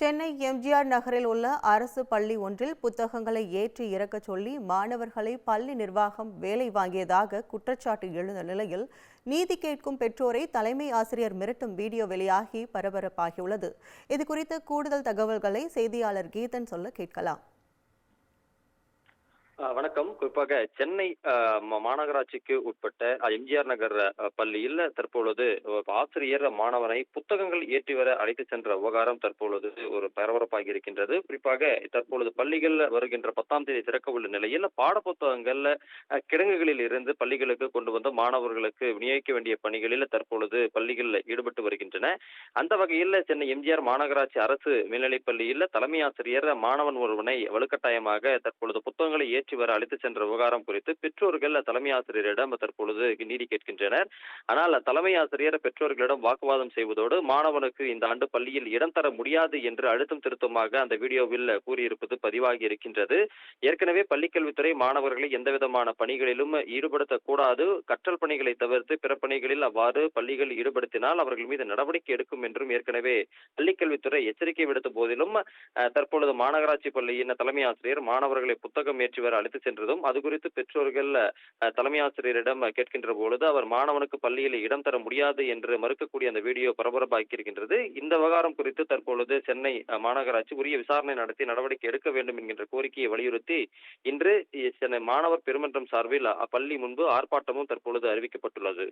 சென்னை எம்ஜிஆர் நகரில் உள்ள அரசு பள்ளி ஒன்றில் புத்தகங்களை ஏற்றி இறக்கச் சொல்லி மாணவர்களை பள்ளி நிர்வாகம் வேலை வாங்கியதாக குற்றச்சாட்டு எழுந்த நிலையில் நீதி கேட்கும் பெற்றோரை தலைமை ஆசிரியர் மிரட்டும் வீடியோ வெளியாகி பரபரப்பாகியுள்ளது. இதுகுறித்து கூடுதல் தகவல்களை செய்தியாளர் கீதன் சொல்ல கேட்கலாம். வணக்கம். குறிப்பாக சென்னை மாநகராட்சிக்கு உட்பட்ட எம்ஜிஆர் நகர் பள்ளியில் தற்பொழுது ஆசிரியர் மாணவனை புத்தகங்கள் ஏற்றி வர அழைத்து சென்ற விவகாரம் தற்பொழுது ஒரு பரபரப்பாகி இருக்கின்றது. குறிப்பாக தற்பொழுது பள்ளிகள் வருகின்ற 10ஆம் தேதி திறக்க உள்ள நிலையில் பாடப்புத்தகங்கள் கிடங்குகளில் இருந்து பள்ளிகளுக்கு கொண்டு வந்து மாணவர்களுக்கு விநியோகிக்க வேண்டிய பணிகளில் தற்பொழுது பள்ளிகள் ஈடுபட்டு வருகின்றன. அந்த வகையில் சென்னை எம்ஜிஆர் மாநகராட்சி அரசு மேல்நிலைப் பள்ளியில் தலைமை ஆசிரியர் மாணவன் ஒருவனை வலுக்கட்டாயமாக தற்பொழுது புத்தகங்களை ஏற்றி வர அழைத்து சென்ற விவகாரம் குறித்து பெற்றோர்கள் தலைமை ஆசிரியரிடம் தற்பொழுது நீதி கேட்கின்றனர். ஆனால் தலைமை ஆசிரியர் பெற்றோர்களிடம் வாக்குவாதம் செய்வதோடு மாணவனுக்கு இந்த ஆண்டு பள்ளியில் இடம் தர முடியாது என்று அழுத்தம் திருத்தமாக அந்த வீடியோவில் கூறியிருப்பது பதிவாகி இருக்கின்றது. ஏற்கனவே பள்ளிக்கல்வித்துறை மாணவர்களை எந்தவிதமான பணிகளிலும் ஈடுபடுத்தக்கூடாது, கற்றல் பணிகளை தவிர்த்து பிற பணிகளில் அவ்வாறு பள்ளிகள் ஈடுபடுத்தினால் அவர்கள் மீது நடவடிக்கை எடுக்கும் என்றும் ஏற்கனவே பள்ளிக்கல்வித்துறை எச்சரிக்கை விடுத்த போதிலும் தற்பொழுது மாநகராட்சி பள்ளியின் தலைமை ஆசிரியர் மாணவர்களை புத்தகம் ஏற்றி வர அழைத்து சென்றதும் அது குறித்து பெற்றோர்கள் தலைமை ஆசிரியரிடம் கேட்கின்ற பொழுது அவர் மாணவனுக்கு பள்ளியில் இடம் தர முடியாது என்று மறுக்கக்கூடிய அந்த வீடியோ பரபரப்பாக்கி இருக்கின்றது. இந்த விவகாரம் குறித்து தற்பொழுது சென்னை மாநகராட்சி உரிய விசாரணை நடத்தி நடவடிக்கை எடுக்க வேண்டும் என்கின்ற கோரிக்கையை வலியுறுத்தி இன்று சென்னை மாணவர் பெருமன்றம் சார்பில் பள்ளி முன்பு ஆர்ப்பாட்டமும் தற்பொழுது அறிவிக்கப்பட்டுள்ளது.